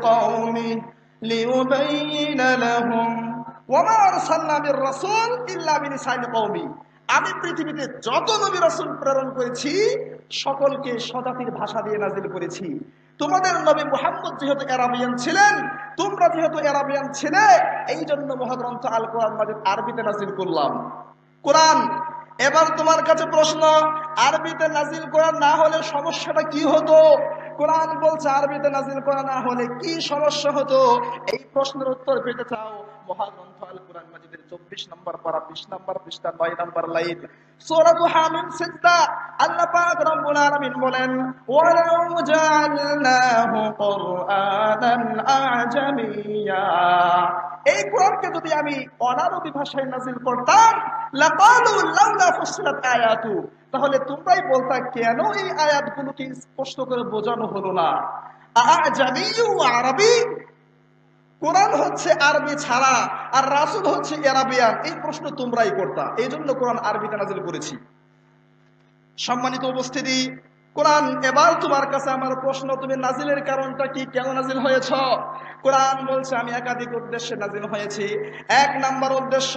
قومه ليبين لهم وما أرسلنا من رسول إلا بلسان قومه। আমি পৃথিবীতে যত নবী রাসূল প্রেরণ করেছি সকলকে স্বজাতির ভাষা দিয়ে নাজিল করেছি। তোমাদের নবী মুহাম্মদ যেহেতু আরাবিয়ান ছিলেন, তোমরা যেহেতু আরাবিয়ান ছিলে, এই জন্য মহাগ্রন্থ আল কোরআন মাজিদ আরবিতে নাজিল করলাম। কোরআন, এবার তোমার কাছে প্রশ্ন, আরবিতে নাজিল করা না হলে সমস্যাটা কি হতো? কোরআন বলছে আরবিতে নাজিল করা না হলে কি সমস্যা হতো? এই প্রশ্নের উত্তর পেতে চাও, মহাগ্রন্থ আল কোরআন মাজিদের 24 নম্বর পারা 20 নম্বর পৃষ্ঠা 9 নম্বর লাইন সূরা হামিম সিজদা, আল্লাহ পাক রব্বুল আলামিন বলেন ওয়ালাউ জাআলনাহু কুরআনান আ'জামিয়্যা, এই কোরআনকে যদি আমি অনারবি ভাষায় নাজিল করতাম, লাকালু লাউলা ফুসিলাত আয়াতু, তাহলে তোমরাই বলতা কেন এই আয়াতগুলোকে স্পষ্ট করে বোঝানো হলো না। আ'জামিয়্যু আরবি, কোরআন হচ্ছে আরবি ছাড়া আর রাসূল হচ্ছে আরাবিয়ান, এই প্রশ্ন তোমরাই করতা, এই জন্য কোরআন আরবিতে নাজিল করেছি। সম্মানিত উপস্থিতি, কোরআন, এবার তোমার কাছে আমার প্রশ্ন, তুমি নাজিলের কারণটা কি, কেন নাজিল হয়েছ? কোরআন বলছে আমি একাধিক উদ্দেশ্যে নাজিল হয়েছি। 1 নম্বর উদ্দেশ্য,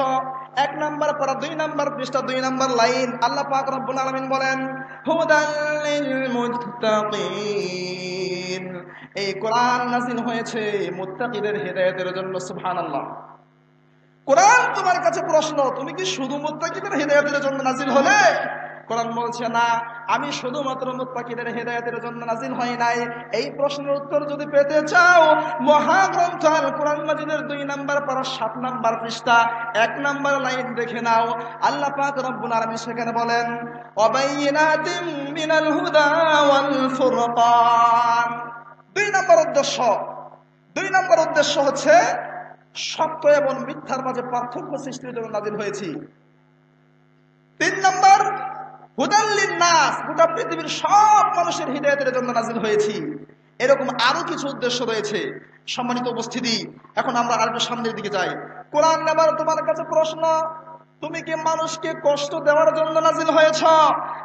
1 নম্বর পারা 2 নম্বর পৃষ্ঠা 2 নম্বর লাইন, আল্লাহ পাক রব্বুল আলামিন বলেন হুদাল লিল মুত্তাকিন, এই কোরআন নাজিল হয়েছে মুত্তাকিদের হেদায়েতের জন্য। সুবহানাল্লাহ। কোরআন তোমার কাছে প্রশ্ন, তুমি কি শুধু মুত্তাকিদের হেদায়েতের জন্য নাজিল হলে? কোরআন বলছে না, আমি শুধুমাত্র মুত্তাকিদের হেদায়েতের জন্য নাজিল হয় নাই। এই প্রশ্নের উত্তর যদি পেতে চাও, মহাগ্রন্থ আল কোরআন মাজিদের 2 নম্বর পারা 7 নম্বর পৃষ্ঠা 1 নম্বর লাইন দেখে নাও, আল্লাহ পাক রব্বুল আলামিন সেখানে বলেন ওয়াবাইনাতিম মিনাল হুদা ওয়াল ফুরকান। 2 নম্বর উদ্দেশ্য, 2 নম্বর উদ্দেশ্য হচ্ছে সত্য এবং মিথ্যার মাঝে পার্থক্য সৃষ্টির জন্য নাজিল হয়েছি। 3 নম্বর হুদাল লিন্নাস, গোটা পৃথিবীর সব মানুষের হিদায়াতের জন্য নাজিল হয়েছি। এরকম আরো কিছু উদ্দেশ্য রয়েছে। সম্মানিত উপস্থিতি, এখন আমরা আরেকটু সামনের দিকে যাই। কোরআন এবার তোমার কাছে প্রশ্ন, তুমি কি মানুষকে কষ্ট দেওয়ার জন্য নাজিল হয়েছ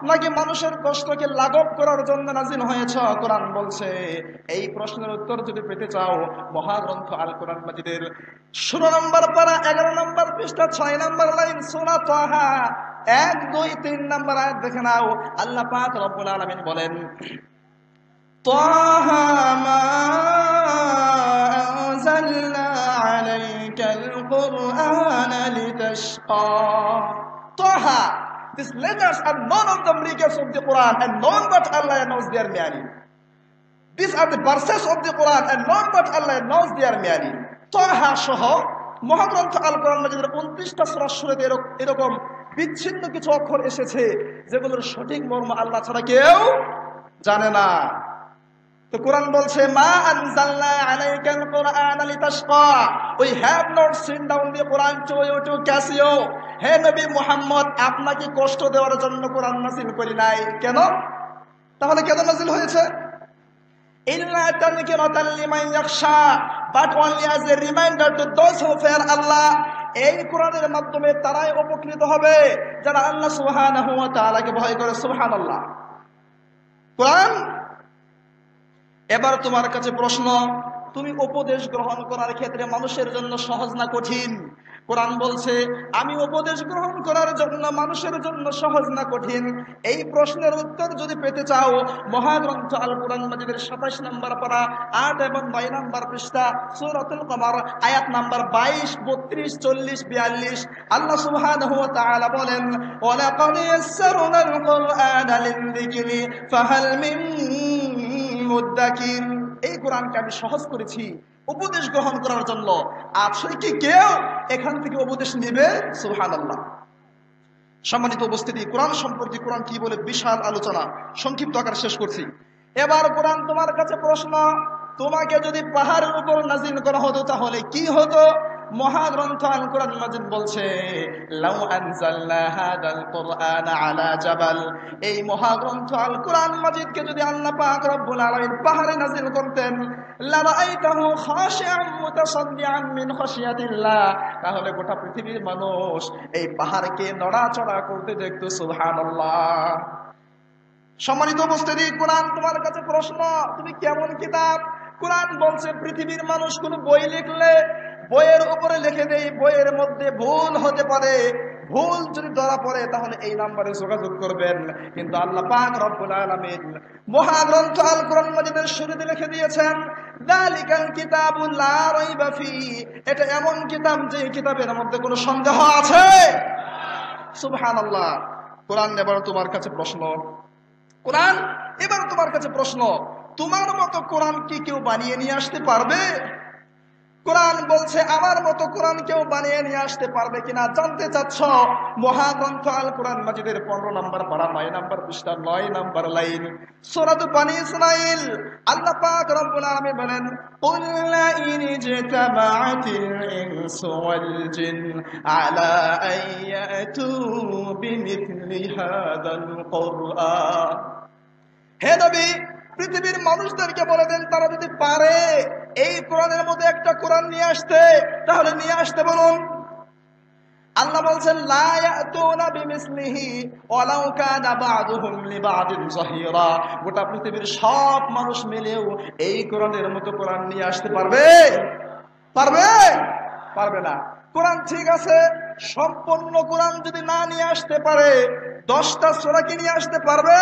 নাকি মানুষের কষ্টকে লাঘব করার জন্য নাজিল হয়েছ? কোরআন বলছে এই প্রশ্নের উত্তর যদি পেতে চাও, মহাগ্রন্থ আল কোরআন মাজিদের 16 নম্বর পারা 11 নম্বর পৃষ্ঠা 6 নম্বর লাইন সূরা তাহা 1, 2, 3 নম্বর আয়াত দেখে নাও, আল্লাহ পাক রব্বুল আলামিন বলেন তাহা মা আনজালনা আলাইকাল কুরআনা লিতাশকা। তাহা, these letters are none of the miracles of the Quran and none but Allah knows their meaning. These are the verses of the Quran and none but Allah knows their meaning. তাহা সহ মহাগ্রন্থ আল কোরআন মাজিদের 29টা সূরার শুরুতে এরকম বিচ্ছিন্ন কিছু অক্ষর এসেছে যেগুলোর সঠিক মর্ম আল্লাহ ছাড়া কেউ জানে না। তো কোরআন বলছে মা আনজালনা আলাইকাল কুরআনা লিতাশকা, we have not sent down the Quran to you to cast you, হে নবী মুহাম্মদ, আপনাকে কষ্ট দেওয়ার জন্য কোরআন নাযিল করি নাই। কেন? তাহলে কেন নাযিল হয়েছে? ইল্লা তাযকিরাতাল লিমান ইয়াখশা, but only as a reminder to those who fear Allah. এই কোরআনের মাধ্যমে তারাই উপকৃত হবে যারা আল্লাহ সুবহানাহু ওয়া তাআলাকে ভয় করে। সুবহানাল্লাহ। কোরআন, এবার তোমার কাছে প্রশ্ন, তুমি উপদেশ গ্রহণ করার ক্ষেত্রে মানুষের জন্য সহজ না কঠিন? কোরআন বলছে আমি উপদেশ গ্রহণ করার জন্য মানুষের জন্য সহজ না কঠিন? এই প্রশ্নের উত্তর যদি পেতে চাও, মহাগ্রন্থ আল কোরআন মাজিদের 27 নম্বর পারা 8 এবং 9 নম্বর পৃষ্ঠা সূরাতুল কমার আয়াত নাম্বার 22, 32, 40, 42 আল্লাহ সুবহানাহু ওয়া তাআলা বলেন ওয়ালাকাদ ইয়াসসারনাল কুরআনা লিযিকরি ফাহাল মিন মুদ্দাকির। এই কোরআনকে আমি সহজ করেছি উপদেশ গ্রহণ করার জন্য, আছে কি কেউ এখান থেকে উপদেশ নেবে? সুবহানাল্লাহ। সম্মানিত উপস্থিতি, কোরআন সম্পর্কে কোরআন কি বলে বিশাল আলোচনা সংক্ষিপ্ত আকারে শেষ করছি। এবার কোরআন তোমার কাছে প্রশ্ন, তোমাকে যদি পাহাড়ের উপর নাজিল করা হতো তাহলে কি হতো? মহাগ্রন্থ আল কোরআন মাজিদ বলছে লাউ আনজালনা হাদাল কুরআনা আলা জাবাল, এই মহাগ্রন্থ আল কোরআন মাজিদকে যদি আল্লাহ পাক রব্বুল আলামিন পাহাড়ে নাজিল করতেন, লা রাআইতাহু খাশিআন মুতাসাদ্দিআন মিন খাশিয়াতিল্লাহ, তাহলে গোটা পৃথিবীর মানুষ এই পাহাড়কে নড়াচড়া করতে দেখতো। সুবহানাল্লাহ। সম্মানিত উপস্থিতি, কোরআন তোমার কাছে প্রশ্ন, তুমি কেমন কিতাব? কোরআন বলছে পৃথিবীর মানুষ কোন বই লিখলে বইয়ের উপরে লিখে দেয় বইয়ের মধ্যে ভুল হতে পারে, ভুল যদি ধরা পড়ে তাহলে এই নাম্বারে যোগাযোগ করবেন। কিন্তু আল্লাহ পাক রব্বুল আলামিন মহাগ্রন্থ আল কোরআন মাজিদের শুরুতে লিখে দিয়েছেন যালিকাল কিতাবুল লা রাইবা ফি, এটা এমন কিতাব যে কিতাবের মধ্যে কোনো সন্দেহ আছে? সুবহানাল্লাহ। কোরআন এবার তোমার কাছে প্রশ্ন, কোরআন এবার তোমার কাছে প্রশ্ন, তোমার মতো কোরআন কি কেউ বানিয়ে নিয়ে আসতে পারবে? কোরআন বলছে আমার মতো কোরআন কেউ বানিয়ে নিয়ে আসতে পারবে কিনা জানতে চাচ্ছ? মহাগ্রন্থ আল কোরআন মাজিদের 15 নম্বর পারা 9 নম্বর পৃষ্ঠা 9 নম্বর লাইন সূরা বানী ইসরাঈল আল্লাহ পাক রব্বুল আলামিন বলেন কুল লা ইন জাতামাআতিল ইনসু ওয়াল জিন আলা আইয়াতু বিমিথলি হাদাল কুরআন। হে নবী, পৃথিবীর মানুষদেরকে বলে দেন তারা যদি পারে এই কোরআনের মধ্যে একটা কোরআন নিয়ে আসতে তাহলে নিয়ে আসতে বলুন। আল্লাহ বলছেন লা ইয়াতুনা বিমিসলিহি ওয়ালাউ কানা বা'দুহুম লিবা'দিন যাহিরা, গোটা পৃথিবীর সব মানুষ মিলেও এই কোরআনের মতো কোরআন নিয়ে আসতে পারবে? পারবে? পারবে না। কোরআন ঠিক আছে, সম্পূর্ণ কোরআন যদি না নিয়ে আসতে পারে 10টা সূরা কি নিয়ে আসতে পারবে?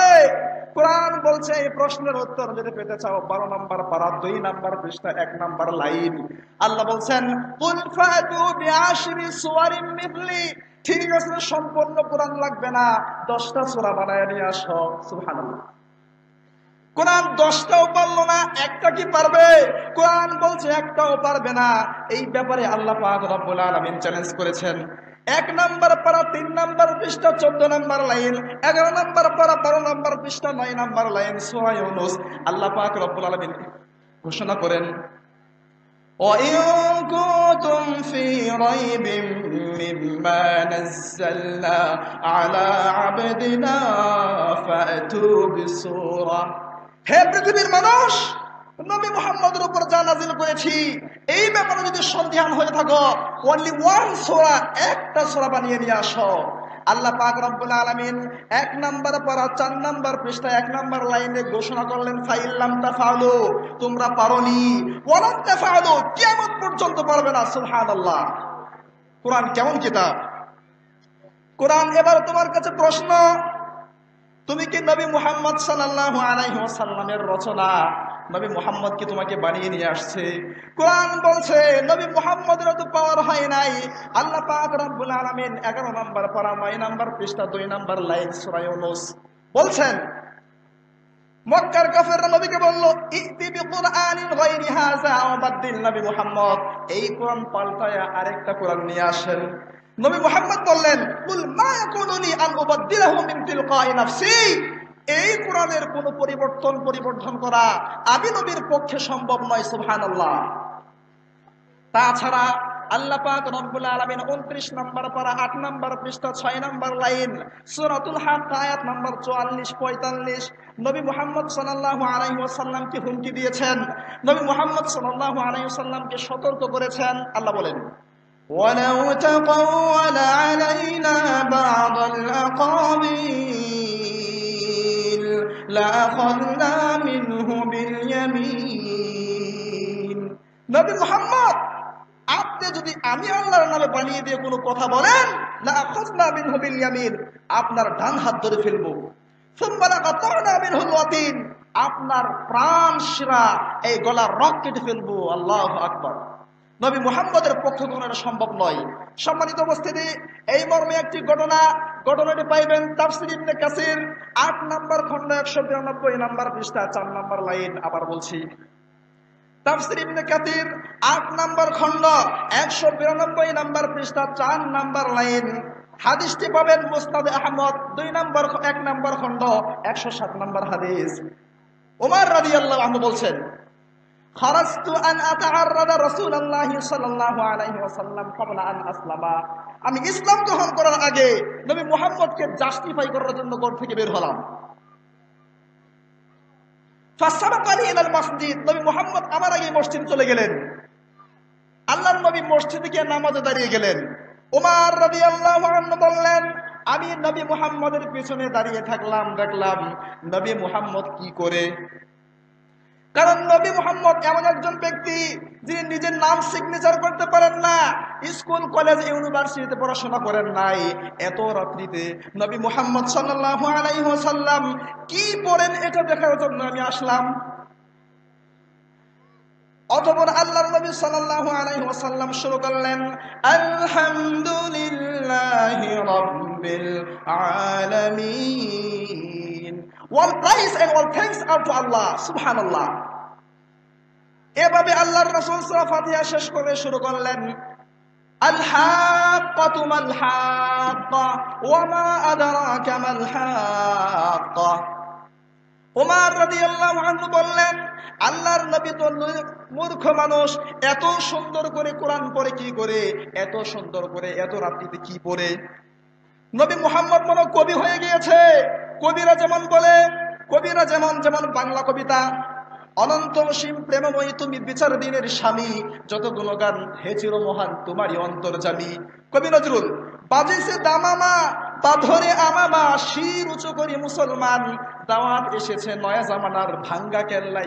কোরআন বলছে এই প্রশ্নের উত্তর যদি পেতে চাও 12 নম্বর পারা 2 নম্বর পৃষ্ঠা 1 নম্বর লাইন আল্লাহ বলছেন কুল ফাতু বিআশরি সুওয়ারিন মিথলি, ঠিক আছে সম্পূর্ণ কোরআন লাগবে না, 10টা সূরা বানায় নিয়ে আসো। সুবহানাল্লাহ। কোরআন 10টাও পারলো না, একটা কি পারবে? কোরআন বলছে একটাও পারবে না। এই ব্যাপারে আল্লাহ পাক রব্বুল আলামিন চ্যালেঞ্জ করেছেন। 1 নম্বর পারা 3 নম্বর পৃষ্ঠা 14 নম্বর লাইন, 11 নম্বর পারা 12 নম্বর পৃষ্ঠা 9 নম্বর লাইন সূরা ইউনূস আল্লাহ পাক রব্বুল আলামিন ঘোষণা করেন وَإِن كُنتُمْ فِي رَيْبٍ مِّمَّا نَزَّلْنَا عَلَى عَبْدِنَا فَأْتُوا بِسُورَةٍ। হে পৃথিবীর মানুষ, নবী মুহাম্মদের উপর যা নাযিল করেছি এই ব্যাপারে যদি সন্দেহান হয়ে থাকো অনলি ওয়ান সূরা, একটা সূরা বানিয়ে নিয়ে আসো। আল্লাহ পাক রব্বুল আলামিন 1 নম্বর পারা 4 নম্বর পৃষ্ঠা 1 নম্বর লাইনে ঘোষণা করলেন ফাইল্লাম তাফআলু, তোমরা পারোনি, ওয়ালান তাফআলু, কিয়ামত পর্যন্ত পারবে না। সুবহানাল্লাহ। কোরআন কেমন কিতাব! কোরআন এবার তোমার কাছে প্রশ্ন, তুমি কি নবী মুহাম্মদ সাল্লাল্লাহু আলাইহি ওয়াসাল্লামের রচনা? নবী মুহাম্মদ কি তোমাকে বানিয়ে নিয়ে আসছে? কোরআন বলছে নবী মুহাম্মদের তো পাওয়ার হয় নাই। আল্লাহ পাক রব্বুল আলামিন 11 নম্বর পারা 9 নম্বর পৃষ্ঠা 2 নম্বর লাইন সূরা ইউনূস বলছেন মক্কার কাফেররা নবীকে বলল ইতি বিকুরআনিন গায়রি হাযা ওয়া বাদদিল, নবী মুহাম্মদ এই কোরআন পাল্টায়া আরেকটা কোরআন নিয়ে আসেন। নবী মুহাম্মদ বললেন কুল মা ইয়াকুনু লি আন উবাদদিলাহু মিন তিলকাই নাফসি, এই কোরআনের কোনো পরিবর্তন করা আমি নবীর পক্ষে সম্ভব নয়। সুবহানাল্লাহ। তাছাড়া আল্লাহ পাক রব্বুল আলামিন 29 নম্বর পারা 8 নম্বর পৃষ্ঠা 6 নম্বর লাইন সূরাতুল হাক্ক আয়াত নম্বর 44 45 নবী মুহাম্মদ সাল্লাল্লাহু আলাইহি ওয়াসাল্লামকে হুমকি দিয়েছেন, নবী মুহাম্মদ সাল্লাল্লাহু আলাইহি ওয়াসাল্লামকে সতর্ক করেছেন। আল্লাহ বলেন ওয়ালাউ তাকাওয়ালা আলাইনা বা'দাল আকাবিল লাআখাযনা মিনহু বিল ইয়ামিন। নবী মুহাম্মদ আপনি যদি আমি আল্লাহর নামে বানিয়ে দিয়ে কোনো কথা বলেন লাআখাযনা মিনহু বিল ইয়ামিন, আপনার ডান হাত ধরে ফেলবো। সুম্মা লাকাতা'না মিনহুল ওয়াতিন, আপনার প্রাণ শিরা এই গলার রগ কেটে ফেলবো। আল্লাহু আকবার। নবী মুহাম্মদের পক্ষে কোনো এটা সম্ভব নয়। সম্মানিত উপস্থিতি, এই মর্মে একটি ঘটনাটি পাইবেন তাফসীর ইবনে কাসির 8 নম্বর খণ্ড 192 নম্বর পৃষ্ঠা 4 নম্বর লাইন। আবার বলছি তাফসীর ইবনে কাসির 8 নম্বর খণ্ড 192 নম্বর পৃষ্ঠা 4 নম্বর লাইন। হাদিসটি পাবেন মুসনাদে আহমদ 1 নম্বর খণ্ড 107 নম্বর হাদিস। ওমর রাদিয়াল্লাহু আনহু বলছেন খারাজতু আন আতাআররাদা রাসূলুল্লাহ সাল্লাল্লাহু আলাইহি ওয়াসাল্লাম ক্বাবলা আন আসলামা, আমি ইসলাম গ্রহণ করার আগে নবী মুহাম্মদকে জাস্টিফাই করার জন্য ঘর থেকে বের হলাম। ফাসাবাকানি ইলাল মসজিদ, নবী মুহাম্মদ আমার আগে মসজিদে চলে গেলেন। আল্লাহর নবী মসজিদে গিয়ে নামাজে দাঁড়িয়ে গেলেন। ওমর রাদিয়াল্লাহু আনহু বললেন আমি নবী মুহাম্মদের পিছনে দাঁড়িয়ে থাকলাম, দেখলাম নবী মুহাম্মদ কি করে। কারণ নবী মুহাম্মদ এমন একজন ব্যক্তি যিনি নিজের নাম সিগনেচার করতে পারেন না, স্কুল কলেজ ইউনিভার্সিটিতে পড়াশোনা করেন নাই। এত রাত্রিতে নবী মুহাম্মদ সাল্লাল্লাহু আলাইহি ওয়াসাল্লাম কি পড়েন এটা দেখার জন্য আমি আসলাম। অতঃপর আল্লাহর নবী সাল্লাল্লাহু আলাইহি ওয়াসাল্লাম শুরু করলেন, আলহামদুলিল্লাহি রাব্বিল আলামিন, all praise and all thanks are to Allah, সুবহানাল্লাহ। এভাবে আল্লাহর রাসূল সূরা ফাতিহা শেষ করে শুরু করলেন, আল হাক্কাতু মাল হাক্কা ওয়া মা আদরাকা মাল হাক্কা। ওমর রাদিয়াল্লাহু আনহু বললেন, আল্লাহর নবী তো মূর্খ মানুষ, এত সুন্দর করে কোরআন পড়ে কি করে, এত সুন্দর করে এত রাত্রিতে কি পড়ে। নবী মুহাম্মদ মনে কবি হয়ে গিয়েছে। কবিরা যেমন বলে, কবিরা যেমন যেমন বাংলা কবিতা, অনন্ত অসীম প্রেমময়ী তুমি বিচার দিনের স্বামী, যত গুণগান হে চির মহান তোমারই অন্তর্যামী। কবি নজরুল, বাজেছে দামামা পাথরে আমামা, শির উঁচু করি মুসলমান, দাওয়াত এসেছে নয়া জামানার ভাঙ্গা কেল্লায়।